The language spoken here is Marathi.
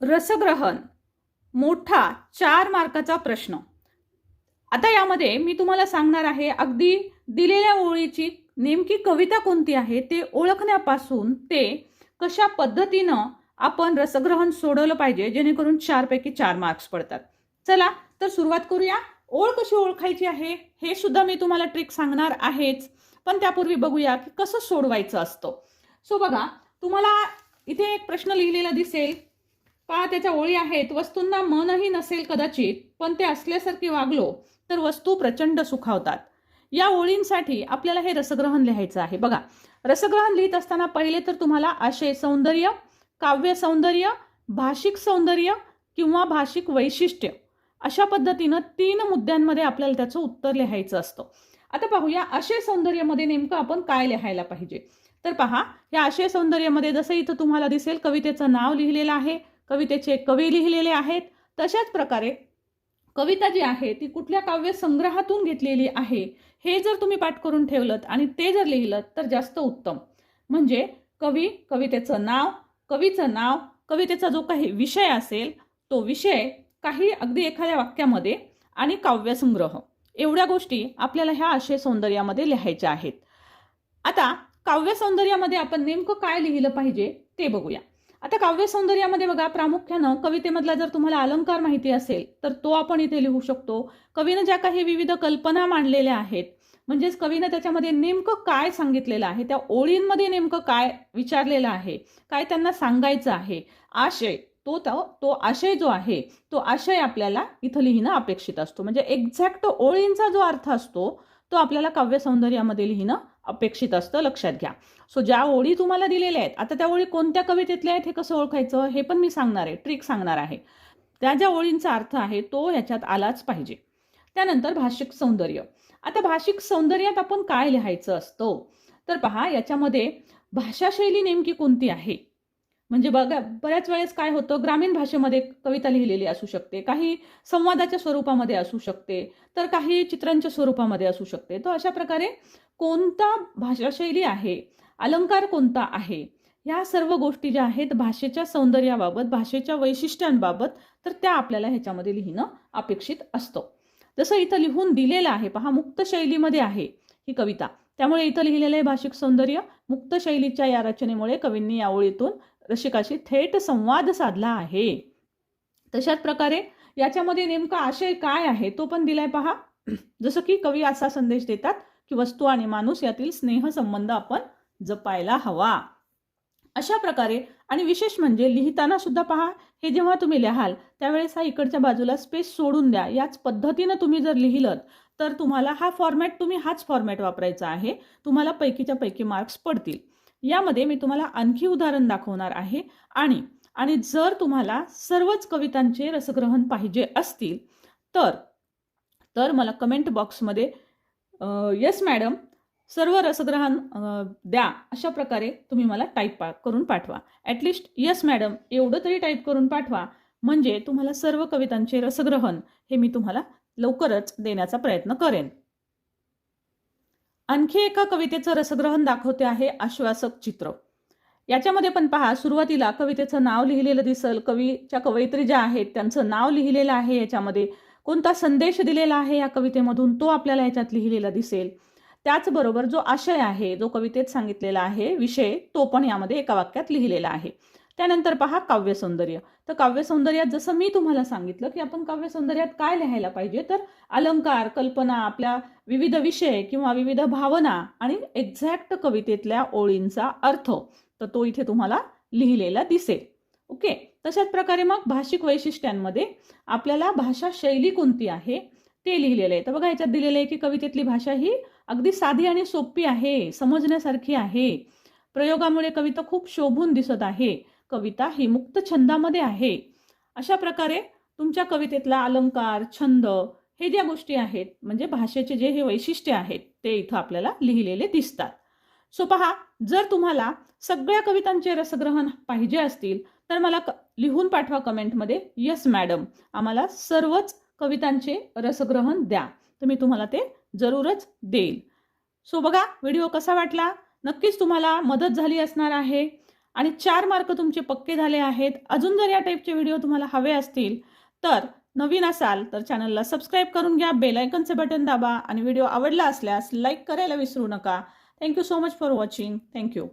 रसग्रहण मोठा 4 मार्काचा प्रश्न। आता यामध्ये मी तुम्हाला सांगणार आहे अगदी दिलेल्या ओळीची नेमकी कविता कोणती आहे ते ओळखण्यापासून ते कशा पद्धतीनं आपण रसग्रहण सोडवलं पाहिजे जेणेकरून 4 पैकी 4 मार्क्स पडतात। चला तर सुरुवात करूया। ओळ कशी ओळखायची आहे हे सुद्धा मी तुम्हाला ट्रिक सांगणार आहेच, पण त्यापूर्वी बघूया की कसं सोडवायचं असतं। सो बघा, तुम्हाला इथे एक प्रश्न लिहिलेला दिसेल पहा, त्याच्या ओळी आहेत। वस्तूंना मनही नसेल कदाचित, पण ते असल्यासारखे वागलो तर वस्तू प्रचंड सुखावतात। या ओळींसाठी आपल्याला हे रसग्रहण लिहायचं आहे। बघा, रसग्रहण लिहित असताना पहिले तर तुम्हाला आशय सौंदर्य, काव्य सौंदर्य, भाषिक सौंदर्य किंवा भाषिक वैशिष्ट्य अशा पद्धतीनं 3 मुद्द्यांमध्ये आपल्याला त्याचं उत्तर लिहायचं असतं। आता पाहूया आशय सौंदर्यामध्ये नेमकं आपण काय लिहायला पाहिजे। तर पहा, या आशय सौंदर्यामध्ये जसं इथं तुम्हाला दिसेल कवितेचं नाव लिहिलेलं आहे, कवितेचे कवी लिहिलेले आहेत। तशाच प्रकारे कविता जी आहे ती कुठल्या काव्य संग्रहातून घेतलेली आहे हे जर तुम्ही पाठ करून ठेवलं आणि ते जर लिहिलं तर जास्त उत्तम। म्हणजे कवी, कवितेचं नाव, कवीचं नाव, कवितेचा जो काही विषय असेल तो विषय, काही अगदी एखाद्या वाक्यामध्ये, आणि काव्यसंग्रह, एवढ्या गोष्टी आपल्याला ह्या आशय सौंदर्यामध्ये लिहायच्या आहेत। आता काव्य सौंदर्यामध्ये आपण नेमकं काय लिहिलं पाहिजे ते बघूया। आता काव्य सौंदर्यामध्ये बघा, प्रामुख्यानं कवितेमधला जर तुम्हाला अलंकार माहिती असेल तर तो आपण इथे लिहू शकतो। कवीनं ज्या काही विविध कल्पना मांडलेल्या आहेत, म्हणजेच कवीनं त्याच्यामध्ये नेमकं काय सांगितलेलं आहे, त्या ओळींमध्ये नेमकं काय विचारलेलं आहे, काय त्यांना सांगायचं आहे, आशय, तो आशय जो आहे तो आशय आपल्याला इथं लिहिणं अपेक्षित असतो। म्हणजे एक्झॅक्ट ओळींचा जो अर्थ असतो तो आपल्याला काव्य सौंदर्यामध्ये लिहिणं अपेक्षित असतं, लक्षात घ्या। सो ज्या ओळी तुम्हाला दिलेल्या आहेत, आता त्या ओळी कोणत्या कवितेतल्या आहेत हे कसं ओळखायचं हे पण मी सांगणार आहे, ट्रिक सांगणार आहे। त्या ज्या ओळींचा अर्थ आहे तो याच्यात आलाच पाहिजे। त्यानंतर भाषिक सौंदर्य। आता भाषिक सौंदर्यात आपण काय लिहायचं असतं तर पहा, याच्यामध्ये भाषाशैली नेमकी कोणती आहे। म्हणजे बघा, बऱ्याच वेळेस काय होतं, ग्रामीण भाषेमध्ये कविता लिहिलेली असू शकते, काही संवादाच्या स्वरूपामध्ये असू शकते, तर काही चित्रांच्या स्वरूपामध्ये असू शकते। तर अशा प्रकारे कोणता भाषाशैली आहे, अलंकार कोणता आहे, ह्या सर्व गोष्टी ज्या आहेत भाषेच्या सौंदर्याबाबत, भाषेच्या वैशिष्ट्यांबाबत, तर त्या आपल्याला ह्याच्यामध्ये लिहिणं अपेक्षित असतं। जसं इथं लिहून दिलेलं आहे पहा, मुक्त शैलीमध्ये आहे ही कविता, त्यामुळे इथं लिहिलेलं आहे भाषिक सौंदर्य। मुक्त शैलीच्या या रचनेमुळे कवींनी या ओळीतून रसिकाशी थेट संवाद साधला आहे। तशाच प्रकारे याच्यामध्ये नेमका आशय काय आहे तो पण दिलाय पहा। जसं की कवी असा संदेश देतात की वस्तू आणि माणूस यातील स्नेह संबंध आपण जपायला हवा, अशा प्रकारे। आणि विशेष म्हणजे लिहिताना सुद्धा पहा, हे जेव्हा तुम्ही लिहाल त्यावेळेस हा इकडच्या बाजूला स्पेस सोडून द्या। याच पद्धतीनं तुम्ही जर लिहिलं तर तुम्हाला हा फॉर्मॅट, तुम्ही हाच फॉर्मॅट वापरायचा आहे, तुम्हाला पैकीच्या पैकी मार्क्स पडतील। यामध्ये मी तुम्हाला आणखी उदाहरण दाखवणार आहे। आणि जर तुम्हाला सर्वच कवितांचे रसग्रहण पाहिजे असतील तर मला कमेंट बॉक्समध्ये यस मॅडम सर्व रसग्रहण द्या अशा प्रकारे तुम्ही मला टाईप करून पाठवा। ॲटलिस्ट यस मॅडम एवढं तरी टाईप करून पाठवा, म्हणजे तुम्हाला सर्व कवितांचे रसग्रहण हे मी तुम्हाला लवकरच देण्याचा प्रयत्न करेन। आणखी एका कवितेचं रसग्रहण दाखवते आहे, आश्वासक चित्र। याच्यामध्ये पण पहा, सुरुवातीला कवितेचं नाव लिहिलेलं दिसेल, कवीच्या कवयित्री ज्या आहेत त्यांचं नाव लिहिलेलं आहे, याच्यामध्ये कोणता संदेश दिलेला आहे या कवितेमधून तो आपल्याला याच्यात लिहिलेला दिसेल। त्याचबरोबर जो आशय आहे, जो कवितेत सांगितलेला आहे विषय, तो पण यामध्ये एका वाक्यात लिहिलेला आहे। त्यानंतर पहा काव्य सौंदर्य। तर काव्य सौंदर्यात जसं मी तुम्हाला सांगितलं की आपण काव्य सौंदर्यात काय लिहायला पाहिजे, तर अलंकार, कल्पना, आपल्या विविध विषय किंवा विविध भावना आणि एक्झॅक्ट कवितेतल्या ओळींचा अर्थ, तर तो इथे तुम्हाला लिहिलेला दिसेल। ओके, तशाच प्रकारे मग भाषिक वैशिष्ट्यांमध्ये आपल्याला भाषा शैली कोणती आहे ते लिहिलेलं आहे। तर बघा, याच्यात दिलेलं आहे की कवितेतली भाषा ही अगदी साधी आणि सोपी आहे, समजण्यासारखी आहे, प्रयोगामुळे कविता खूप शोभून दिसत आहे, कविता ही मुक्त छंदामध्ये आहे। अशा प्रकारे तुमच्या कवितेतला अलंकार, छंद, हे ज्या गोष्टी आहेत, म्हणजे भाषेचे जे हे वैशिष्ट्य आहेत ते इथं आपल्याला लिहिलेले दिसतात। सो पहा, जर तुम्हाला सगळ्या कवितांचे रसग्रहण पाहिजे असतील तर मला लिहून पाठवा कमेंटमध्ये, यस मॅडम आम्हाला सर्वच कवितांचे रसग्रहण द्या, तर मी तुम्हाला ते जरूरच देईल। सो बघा, व्हिडिओ कसा वाटला, नक्कीच तुम्हाला मदत झाली असणार आहे। आणि 4 मार्क तुमचे पक्के झाले आहेत. अजून जर या टाईपचे व्हिडिओ तुम्हाला हवे असतील तर नवीन असाल तर चॅनलला सबस्क्राईब करून घ्या, बेल आयकॉनचे बटन दाबा आणि व्हिडिओ आवडला असल्यास लाईक करायला विसरू नका. Thank you so much for watching. Thank you.